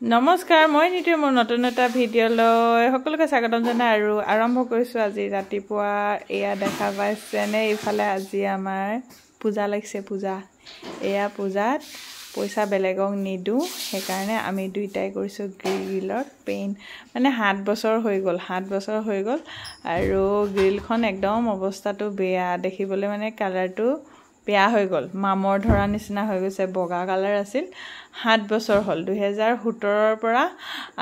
নমস্কাৰ মই নিতু মোৰ নতুন এটা ভিডিঅ'লৈ সকলোকে স্বাগতম জনাই আৰু আৰম্ভ কৰিছোঁ আজি ৰাতিপুৱা এয়া দেখা পাইছেনে ইফালে আজি আমাৰ পূজা লাগিছে পূজা এয়া পূজাত পইচা বেলেগক নিদু সেইকাৰণে আমি দুইটাই কৰিছোঁ গ্ৰিলত পেইণ্ট মানে 7 বছৰ হৈ গ'ল আৰু গ্ৰিলখন একদম অৱস্থাটো বেয়া দেখিবলৈ মানে কালাৰটো বেয়া হৈ গ'ল মামৰ ধৰা নিচিনা হৈ গৈছে বগা কালাৰ আছিল 7 বছৰ হ'ল 2017 ৰ পৰা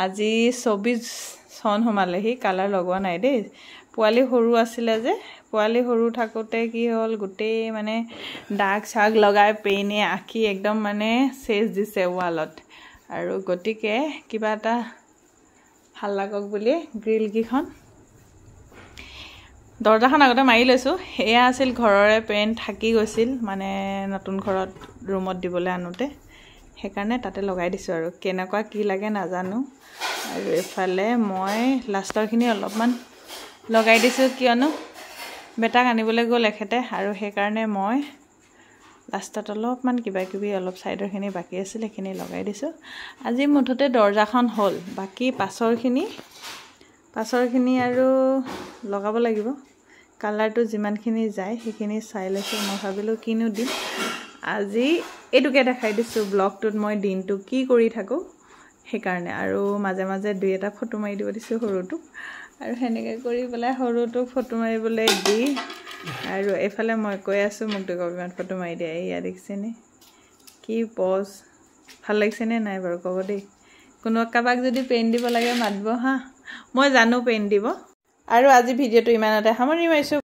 আজি 24 চন হোমালে হি কালাৰ লগোৱা নাই দেই পোৱালি সৰু আছিল যে পোৱালি সৰু থাকোতে কি হ'ল গুটেই মানে ডাক ছাগ লগাই পেইনে আঁকি একদম মানে চেজ দিছে ৱালত আৰু গটিকে কিবা এটা ভাল লাগক বুলি গ্ৰিল কিখন দৰজাখন আগতে মাৰি লৈছো এয়া আছিল ঘৰৰে পেইণ্ট থাকি গৈছিল মানে নতুন ঘৰত ৰুমত দিবলৈ আনোতে সেইকাৰণে তাতে লগাই দিছো আৰু কেনেকুৱা কি লাগে নাজানো আৰু এফালে মই লাষ্টৰখিনি অলপমান লগাই দিছো কিয়নো বেটাক আনিবলৈ গ'ল এখেতে আৰু সেইকাৰণে মই লাষ্টত অলপমান কিবা অলপ সাইডৰখিনি বাকি আছিল সেইখিনি লগাই দিছো আজি মুঠতে দৰজাখন হ'ল বাকি পাছৰখিনি আৰু লগাব লাগিব কালাৰটো যিমানখিনি যায় সেইখিনি চাই লৈছো মই ভাবিলো কিনো দিম আজি এটুকে দেখাই দিছো ব্লগটোত মই দিনটো কি কৰি থাকো সেইকাৰণে আৰু মাজে মাজে দুই এটা ফটো মাৰি দিব দিছো সৰুটো আৰু হেনেকে কৰি পেলাই সৰুটো ফটো মাৰিবলৈ দি আৰু এফালে মই কৈ আছো মোক দুকপিমান ফটো মাৰি দিয়া এয়া দেখিছেনে কি পজ ভাল লাগিছে নে নাই বাৰু কব দেই কোনো কাবাক যদি পেইণ্ট দিব লাগে মাতব হা মই জানো পেইণ্ট দিব আৰু আজি ভিডিঅ'টো ইমানতে সামৰি মাৰিছো